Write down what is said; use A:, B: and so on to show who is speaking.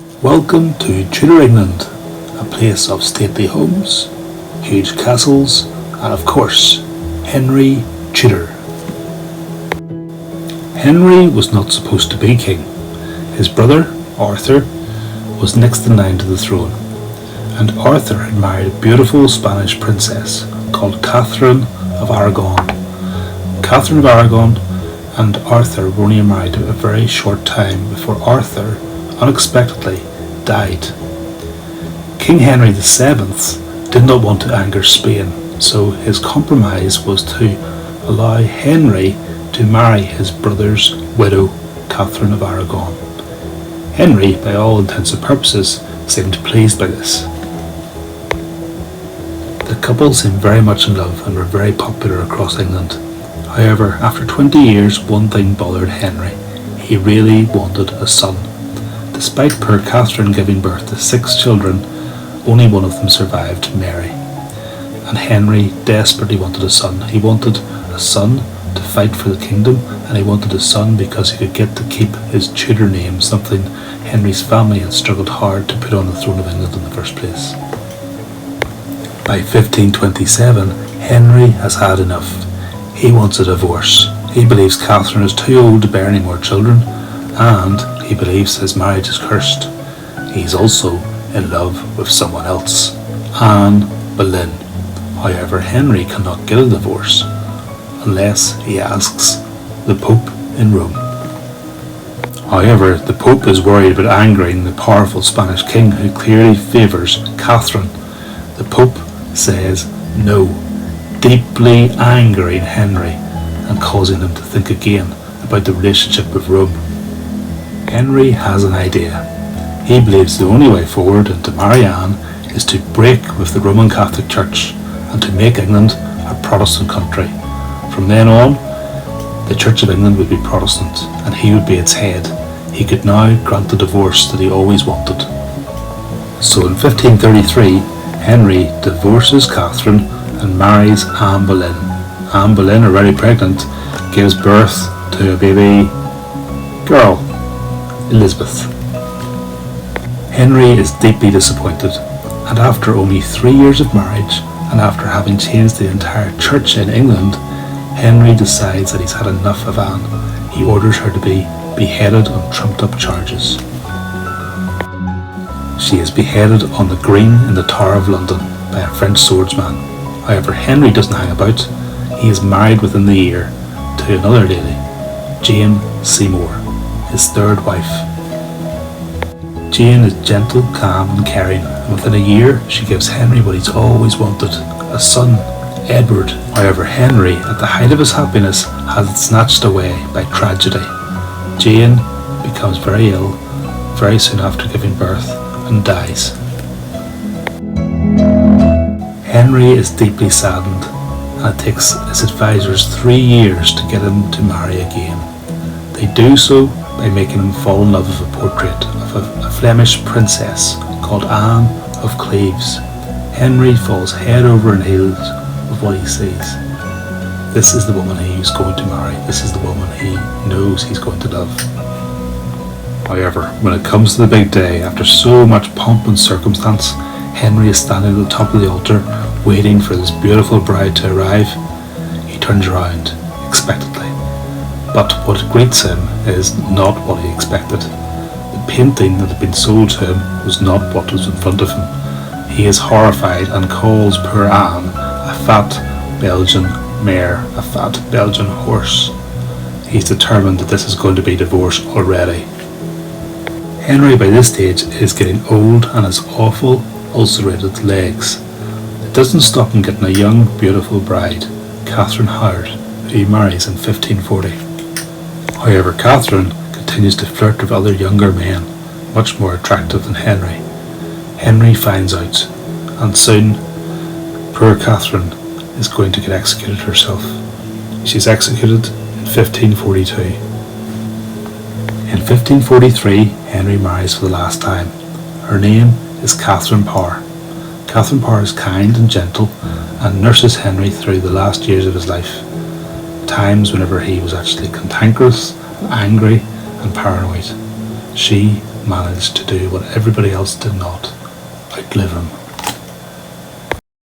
A: Welcome to Tudor England, a place of stately homes, huge castles, and of course, Henry Tudor. Henry was not supposed to be king. His brother, Arthur, was next in line to the throne, and Arthur had married a beautiful Spanish princess called Catherine of Aragon. Catherine of Aragon and Arthur were only married a very short time before Arthur unexpectedly died. King Henry VII did not want to anger Spain, so his compromise was to allow Henry to marry his brother's widow, Catherine of Aragon. Henry, by all intents and purposes, seemed pleased by this. The couple seemed very much in love and were very popular across England. However, after 20 years, one thing bothered Henry. He really wanted a son. Despite poor Catherine giving birth to 6 children, only one of them survived, Mary. And Henry desperately wanted a son. He wanted a son to fight for the kingdom, and he wanted a son because he could get to keep his Tudor name, something Henry's family had struggled hard to put on the throne of England in the first place. By 1527, Henry has had enough. He wants a divorce. He believes Catherine is too old to bear any more children, and he believes his marriage is cursed. He's also in love with someone else, Anne Boleyn. However, Henry cannot get a divorce unless he asks the Pope in Rome. However, the Pope is worried about angering the powerful Spanish king who clearly favours Catherine. The Pope says no, deeply angering Henry and causing him to think again about the relationship with Rome. Henry has an idea. He believes the only way forward and to marry Anne is to break with the Roman Catholic Church and to make England a Protestant country. From then on, the Church of England would be Protestant and he would be its head. He could now grant the divorce that he always wanted. So in 1533, Henry divorces Catherine and marries Anne Boleyn. Anne Boleyn, already pregnant, gives birth to a baby girl, Elizabeth. Henry is deeply disappointed, and after only 3 years of marriage, and after having changed the entire church in England, Henry decides that he's had enough of Anne. He orders her to be beheaded on trumped up charges. She is beheaded on the green in the Tower of London by a French swordsman. However, Henry doesn't hang about. He is married within the year to another lady, Jane Seymour, his third wife. Jane is gentle, calm and caring, and within a year she gives Henry what he's always wanted, a son, Edward. However, Henry, at the height of his happiness, has it snatched away by tragedy. Jane becomes very ill very soon after giving birth and dies. Henry is deeply saddened, and it takes his advisors 3 years to get him to marry again. They do so by making him fall in love with a portrait of a Flemish princess called Anne of Cleves. Henry falls head over heels with what he sees. This is the woman he is going to marry. This is the woman he knows he's going to love. However, when it comes to the big day, after so much pomp and circumstance, Henry is standing at the top of the altar, waiting for this beautiful bride to arrive. He turns around, expectantly. But what greets him is not what he expected. The painting that had been sold to him was not what was in front of him. He is horrified and calls poor Anne a fat Belgian mare, a fat Belgian horse. He's determined that this is going to be divorce already. Henry by this stage is getting old and has awful ulcerated legs. It doesn't stop him getting a young, beautiful bride, Catherine Howard, who he marries in 1540. However, Catherine continues to flirt with other younger men, much more attractive than Henry. Henry finds out, and soon, poor Catherine is going to get executed herself. She's executed in 1542. In 1543, Henry marries for the last time. Her name is Catherine Parr. Catherine Parr is kind and gentle and nurses Henry through the last years of his life, times whenever he was actually cantankerous, angry and paranoid. She managed to do what everybody else did not: outlive him.